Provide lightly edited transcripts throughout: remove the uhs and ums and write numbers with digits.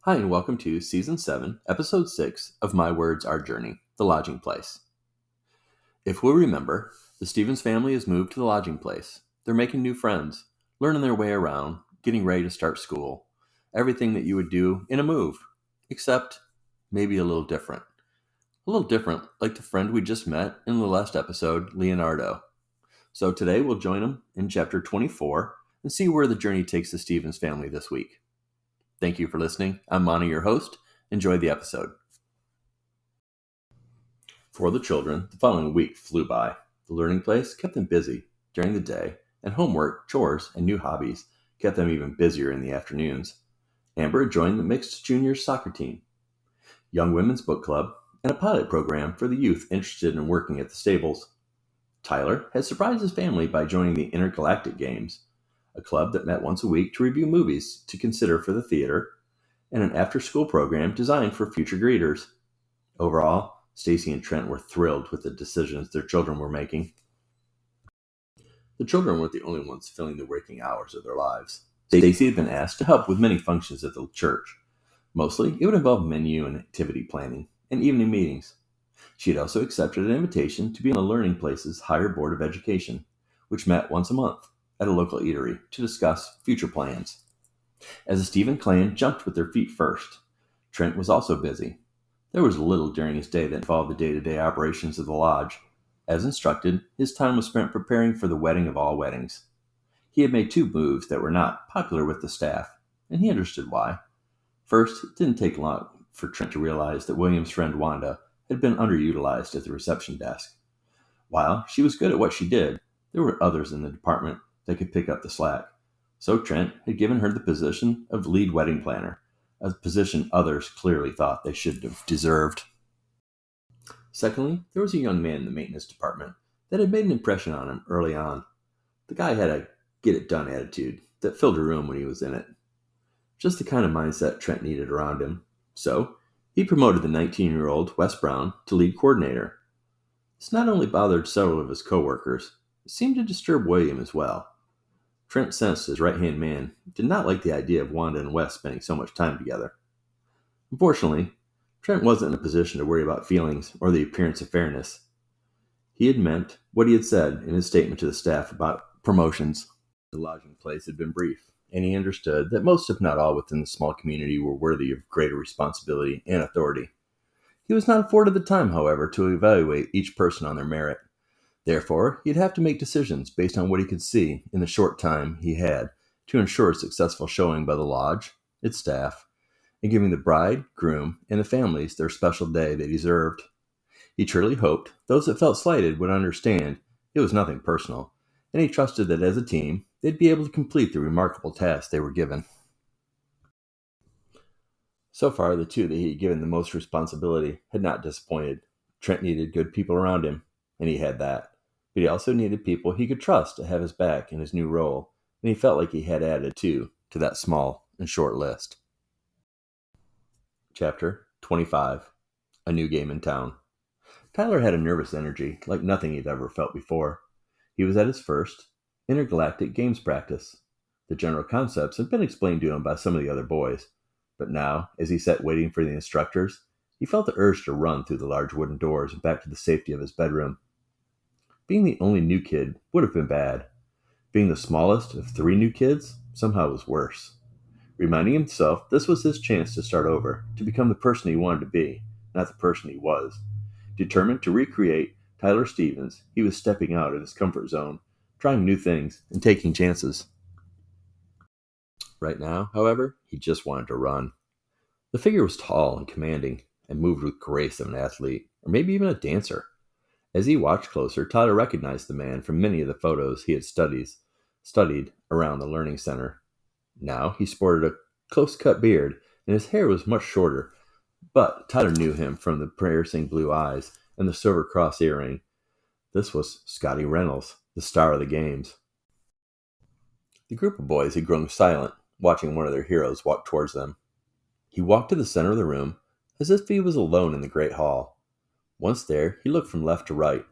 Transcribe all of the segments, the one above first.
Hi, and welcome to Season 7, Episode 6 of My Words, Our Journey, The Lodging Place. If we remember, the Stevens family has moved to the lodging place. They're making new friends, learning their way around, getting ready to start school. Everything that you would do in a move, except maybe a little different. A little different, like the friend we just met in the last episode, Leonardo. So today we'll join him in Chapter 24 and see where the journey takes the Stevens family this week. Thank you for listening. I'm Monty, your host. Enjoy the episode. For the children, the following week flew by. The learning place kept them busy during the day, and homework, chores, and new hobbies kept them even busier in the afternoons. Amber had joined the mixed juniors soccer team, young women's book club, and a pilot program for the youth interested in working at the stables. Tyler had surprised his family by joining the Intergalactic Games, a club that met once a week to review movies to consider for the theater, and an after-school program designed for future greeters. Overall, Stacy and Trent were thrilled with the decisions their children were making. The children weren't the only ones filling the waking hours of their lives. Stacy had been asked to help with many functions at the church. Mostly, it would involve menu and activity planning, and evening meetings. She had also accepted an invitation to be on the Learning Place's Higher Board of Education, which met once a month at a local eatery to discuss future plans. As the Stephen clan jumped with their feet first, Trent was also busy. There was little during his day that involved the day-to-day operations of the lodge. As instructed, his time was spent preparing for the wedding of all weddings. He had made two moves that were not popular with the staff, and he understood why. First, it didn't take long for Trent to realize that William's friend Wanda had been underutilized at the reception desk. While she was good at what she did, there were others in the department that could pick up the slack. So Trent had given her the position of lead wedding planner, a position others clearly thought they should have deserved. Secondly, there was a young man in the maintenance department that had made an impression on him early on. The guy had a get-it-done attitude that filled a room when he was in it. Just the kind of mindset Trent needed around him. So, he promoted the 19-year-old Wes Brown to lead coordinator. This not only bothered several of his coworkers, it seemed to disturb William as well. Trent sensed his right-hand man did not like the idea of Wanda and Wes spending so much time together. Unfortunately, Trent wasn't in a position to worry about feelings or the appearance of fairness. He had meant what he had said in his statement to the staff about promotions. The lodging place had been brief, and he understood that most, if not all, within the small community were worthy of greater responsibility and authority. He was not afforded the time, however, to evaluate each person on their merit. Therefore, he'd have to make decisions based on what he could see in the short time he had to ensure a successful showing by the lodge, its staff, and giving the bride, groom, and the families their special day they deserved. He truly hoped those that felt slighted would understand it was nothing personal, and he trusted that as a team, they'd be able to complete the remarkable task they were given. So far, the two that he had given the most responsibility had not disappointed. Trent needed good people around him, and he had that. But he also needed people he could trust to have his back in his new role, and he felt like he had added two to that small and short list. Chapter 25. A New Game in Town. Tyler had a nervous energy like nothing he'd ever felt before. He was at his first intergalactic games practice. The general concepts had been explained to him by some of the other boys, but now, as he sat waiting for the instructors, he felt the urge to run through the large wooden doors and back to the safety of his bedroom. Being the only new kid would have been bad. Being the smallest of three new kids somehow was worse. Reminding himself this was his chance to start over, to become the person he wanted to be, not the person he was. Determined to recreate Tyler Stevens, he was stepping out of his comfort zone, trying new things, and taking chances. Right now, however, he just wanted to run. The figure was tall and commanding, and moved with grace of an athlete, or maybe even a dancer. As he watched closer, Tyler recognized the man from many of the photos he had studied around the learning center. Now he sported a close-cut beard, and his hair was much shorter, but Tyler knew him from the piercing blue eyes and the silver cross earring. This was Scotty Reynolds, the star of the games. The group of boys had grown silent, watching one of their heroes walk towards them. He walked to the center of the room, as if he was alone in the great hall. Once there, he looked from left to right,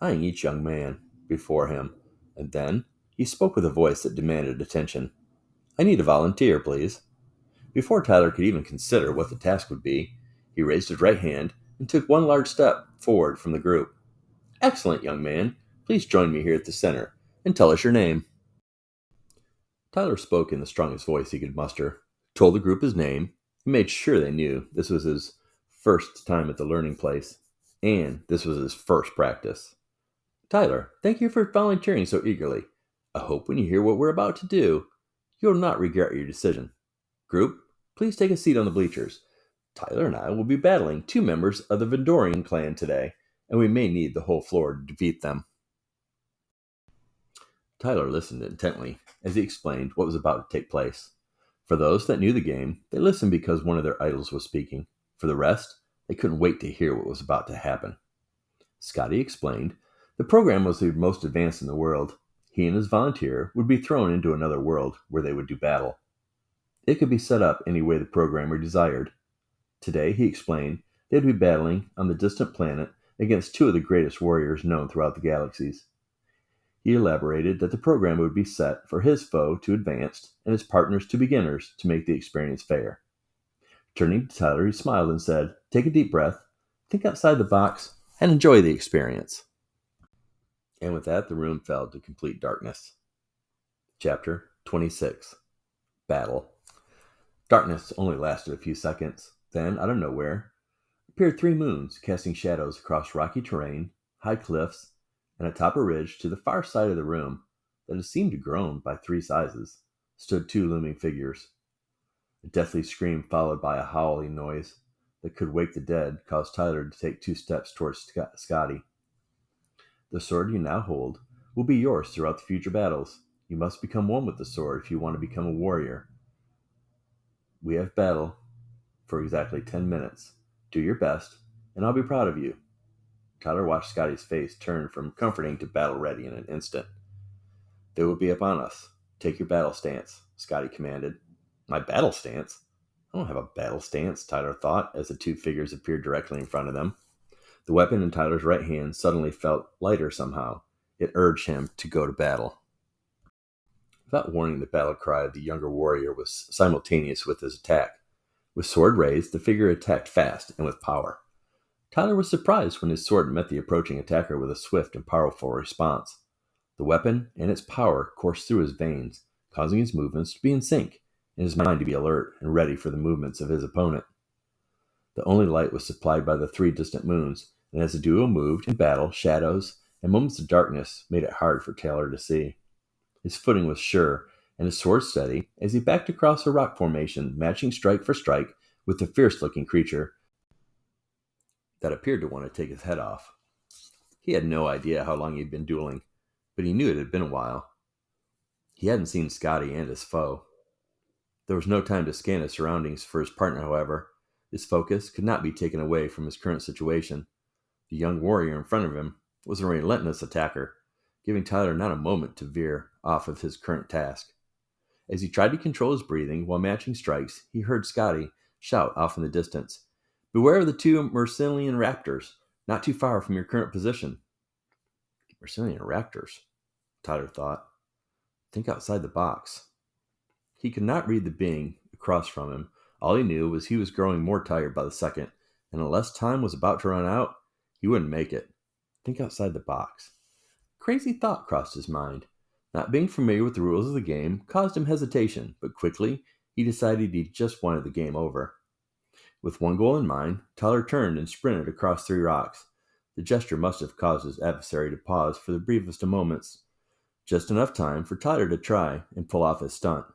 eyeing each young man before him, and then he spoke with a voice that demanded attention. "I need a volunteer, please." Before Tyler could even consider what the task would be, he raised his right hand and took one large step forward from the group. Excellent, young man. Please join me here at the center and tell us your name. Tyler spoke in the strongest voice he could muster, told the group his name, and made sure they knew this was his first time at the learning place, and this was his first practice. Tyler, thank you for volunteering so eagerly. I hope when you hear what we're about to do, you'll not regret your decision. Group, please take a seat on the bleachers. Tyler and I will be battling two members of the Vendorian clan today, and we may need the whole floor to defeat them. Tyler listened intently as he explained what was about to take place. For those that knew the game, they listened because one of their idols was speaking. For the rest, they couldn't wait to hear what was about to happen. Scotty explained the program was the most advanced in the world. He and his volunteer would be thrown into another world where they would do battle. It could be set up any way the programmer desired. Today, he explained, they'd be battling on the distant planet against two of the greatest warriors known throughout the galaxies. He elaborated that the program would be set for his foe to advanced and his partners to beginners to make the experience fair. Turning to Tyler, he smiled and said, take a deep breath, think outside the box, and enjoy the experience. And with that, the room fell to complete darkness. Chapter 26. Battle. Darkness only lasted a few seconds. Then, out of nowhere, appeared three moons, casting shadows across rocky terrain, high cliffs, and atop a ridge to the far side of the room that had seemed to grown by three sizes, stood two looming figures. A deathly scream followed by a howling noise that could wake the dead caused Tyler to take 2 steps towards Scotty. The sword you now hold will be yours throughout the future battles. You must become one with the sword if you want to become a warrior. We have battle for exactly 10 minutes. Do your best, and I'll be proud of you. Tyler watched Scotty's face turn from comforting to battle ready in an instant. They will be upon us. Take your battle stance, Scotty commanded. My battle stance? I don't have a battle stance, Tyler thought, as the two figures appeared directly in front of them. The weapon in Tyler's right hand suddenly felt lighter somehow. It urged him to go to battle. Without warning, the battle cry of the younger warrior was simultaneous with his attack. With sword raised, the figure attacked fast and with power. Tyler was surprised when his sword met the approaching attacker with a swift and powerful response. The weapon and its power coursed through his veins, causing his movements to be in sync, and his mind to be alert and ready for the movements of his opponent. The only light was supplied by the 3 distant moons, and as the duo moved in battle, shadows and moments of darkness made it hard for Tyler to see. His footing was sure, and his sword steady, as he backed across a rock formation, matching strike for strike with the fierce-looking creature that appeared to want to take his head off. He had no idea how long he'd been dueling, but he knew it had been a while. He hadn't seen Scotty and his foe. There was no time to scan his surroundings for his partner, however. His focus could not be taken away from his current situation. The young warrior in front of him was a relentless attacker, giving Tyler not a moment to veer off of his current task. As he tried to control his breathing while matching strikes, he heard Scotty shout off in the distance, "Beware of the 2 Mercillian raptors, not too far from your current position." Mercillian raptors, Tyler thought. Think outside the box. He could not read the being across from him. All he knew was he was growing more tired by the second, and unless time was about to run out, he wouldn't make it. Think outside the box. A crazy thought crossed his mind. Not being familiar with the rules of the game caused him hesitation, but quickly he decided he just wanted the game over. With one goal in mind, Tyler turned and sprinted across 3 rocks. The gesture must have caused his adversary to pause for the briefest of moments, just enough time for Tyler to try and pull off his stunt.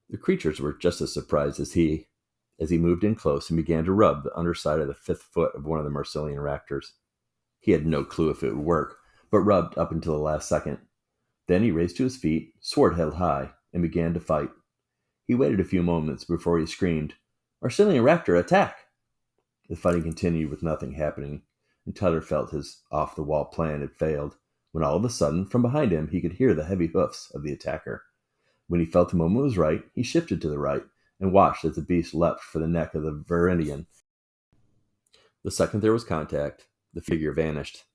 The creatures were just as surprised as he moved in close and began to rub the underside of the 5th foot of one of the Mercillian raptors. He had no clue if it would work, but rubbed up until the last second. Then he raised to his feet, sword held high, and began to fight. He waited a few moments before he screamed, "Mercillian raptor, attack!" The fighting continued with nothing happening, and Tyler felt his off-the-wall plan had failed, when all of a sudden, from behind him, he could hear the heavy hoofs of the attacker. When he felt the moment was right, he shifted to the right, and watched as the beast leapt for the neck of the Viridian. The second there was contact, the figure vanished.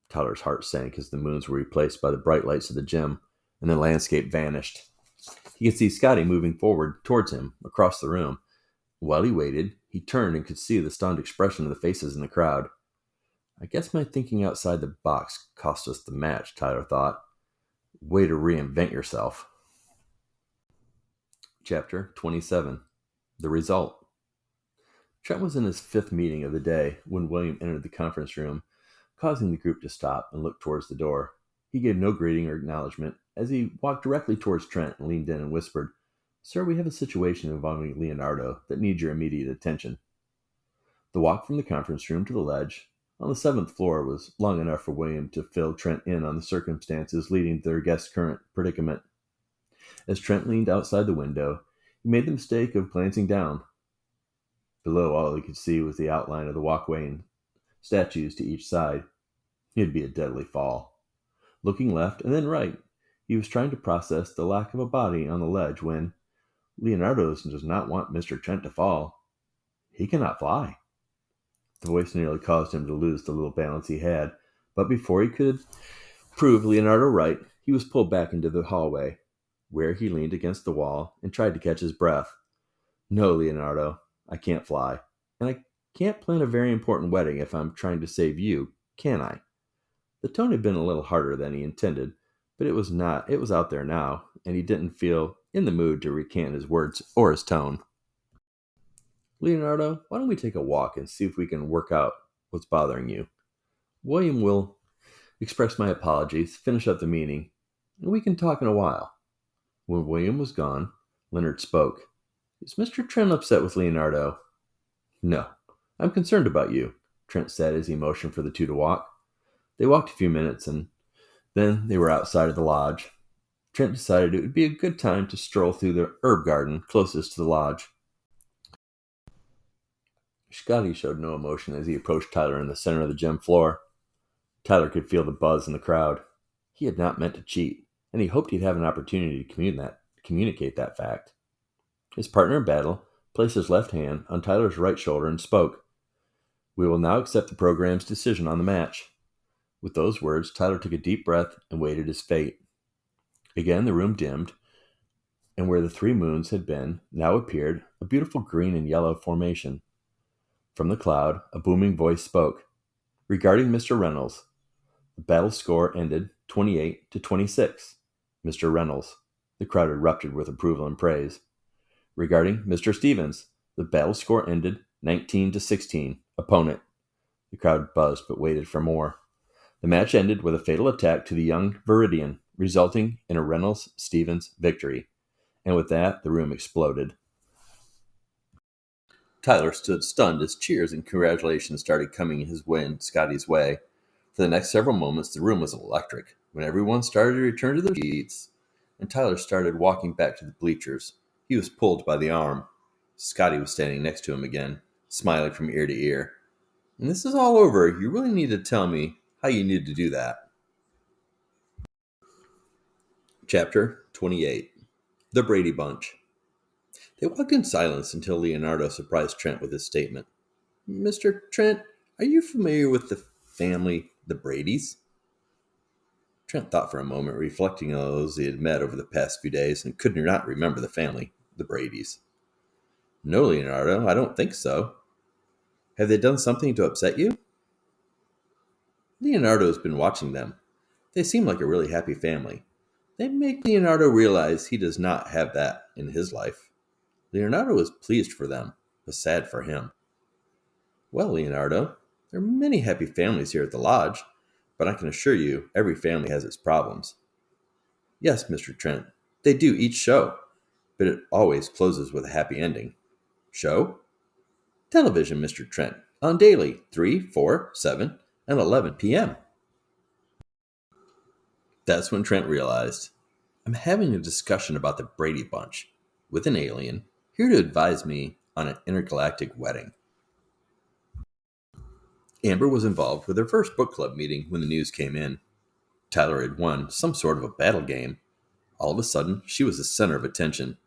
Tyler's heart sank as the moons were replaced by the bright lights of the gym, and the landscape vanished. He could see Scotty moving forward towards him across the room. While he waited, he turned and could see the stunned expression of the faces in the crowd. I guess my thinking outside the box cost us the match, Tyler thought. Way to reinvent yourself. Chapter 27. The Result. Trent was in his fifth meeting of the day when William entered the conference room, causing the group to stop and look towards the door. He gave no greeting or acknowledgement as he walked directly towards Trent and leaned in and whispered, "Sir, we have a situation involving Leonardo that needs your immediate attention." The walk from the conference room to the ledge on the seventh floor was long enough for William to fill Trent in on the circumstances leading to their guest's current predicament. As Trent leaned outside the window, he made the mistake of glancing down. Below, all he could see was the outline of the walkway and statues to each side. It'd be a deadly fall. Looking left and then right, he was trying to process the lack of a body on the ledge when Leonardo does not want Mr. Trent to fall. He cannot fly. The voice nearly caused him to lose the little balance he had, but before he could prove Leonardo right, he was pulled back into the hallway, where he leaned against the wall and tried to catch his breath. "No, Leonardo, I can't fly, and I can't plan a very important wedding if I'm trying to save you, can I?" The tone had been a little harder than he intended, but it was out there now, and he didn't feel in the mood to recant his words or his tone. "Leonardo, why don't we take a walk and see if we can work out what's bothering you? William will express my apologies, finish up the meeting, and we can talk in a while." When William was gone, Leonard spoke. "Is Mr. Trent upset with Leonardo?" "No. I'm concerned about you," Trent said as he motioned for the two to walk. They walked a few minutes, and then they were outside of the lodge. Trent decided it would be a good time to stroll through the herb garden closest to the lodge. Scotty showed no emotion as he approached Tyler in the center of the gym floor. Tyler could feel the buzz in the crowd. He had not meant to cheat, and he hoped he'd have an opportunity to communicate that fact. His partner in battle placed his left hand on Tyler's right shoulder and spoke. "We will now accept the program's decision on the match." With those words, Tyler took a deep breath and waited his fate. Again, the room dimmed, and where the three moons had been, now appeared a beautiful green and yellow formation. From the cloud, a booming voice spoke. "Regarding Mr. Reynolds, the battle score ended 28-26. Mr. Reynolds." The crowd erupted with approval and praise. "Regarding Mr. Stevens, the battle score ended 19-16. Opponent." The crowd buzzed but waited for more. The match ended with a fatal attack to the young Viridian, resulting in a Reynolds-Stevens victory. And with that, the room exploded. Tyler stood stunned as cheers and congratulations started coming his way and Scotty's way. For the next several moments, the room was electric. When everyone started to return to their seats, and Tyler started walking back to the bleachers, he was pulled by the arm. Scotty was standing next to him again, smiling from ear to ear. "And this is all over. You really need to tell me how you need to do that." Chapter 28. The Brady Bunch. They walked in silence until Leonardo surprised Trent with his statement. "Mr. Trent, are you familiar with the family, the Bradys?" Trent thought for a moment, reflecting on those he had met over the past few days, and could not remember the family, the Bradys. "No, Leonardo, I don't think so. Have they done something to upset you?" Leonardo has been watching them. They seem like a really happy family. They make Leonardo realize he does not have that in his life. Leonardo is pleased for them, but sad for him. "Well, Leonardo, there are many happy families here at the lodge, but I can assure you every family has its problems." "Yes, Mr. Trent, they do each show, but it always closes with a happy ending." "Show?" "Television, Mr. Trent, on daily, 3, 4, 7, and 11 p.m. That's when Trent realized, "I'm having a discussion about the Brady Bunch, with an alien, here to advise me on an intergalactic wedding." Amber was involved with her first book club meeting when the news came in. Tyler had won some sort of a battle game. All of a sudden, she was the center of attention.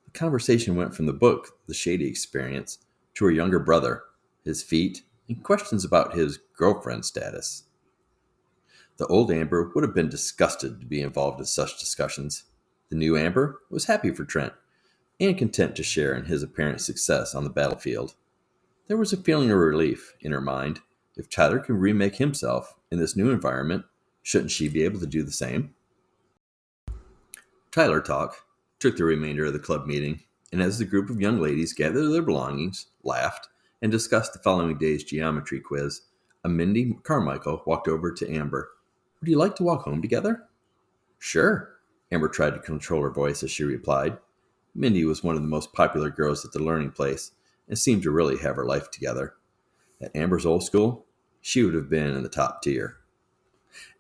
The conversation went from the book, The Shady Experience, to her younger brother, his feet, and questions about his girlfriend status. The old Amber would have been disgusted to be involved in such discussions. The new Amber was happy for Trent and content to share in his apparent success on the battlefield. There was a feeling of relief in her mind. If Tyler can remake himself in this new environment, shouldn't she be able to do the same? Tyler Talk took the remainder of the club meeting, and as the group of young ladies gathered their belongings, laughed, and discussed the following day's geometry quiz, a Mindy Carmichael walked over to Amber. Would you like to walk home together? Sure. Amber tried to control her voice as she replied. Mindy was one of the most popular girls at the learning place and seemed to really have her life together. At Amber's old school, she would have been in the top tier.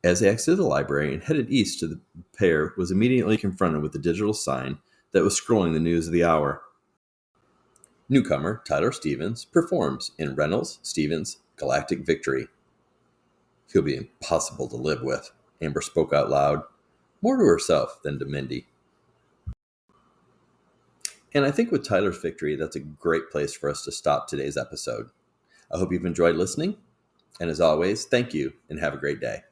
As they exited the library and headed east, the pair was immediately confronted with the digital sign that was scrolling the news of the hour. Newcomer Tyler Stevens performs in Reynolds Stevens' Galactic Victory. He'll be impossible to live with, Amber spoke out loud, more to herself than to Mindy. And I think with Tyler's victory, that's a great place for us to stop today's episode. I hope you've enjoyed listening. And as always, thank you and have a great day.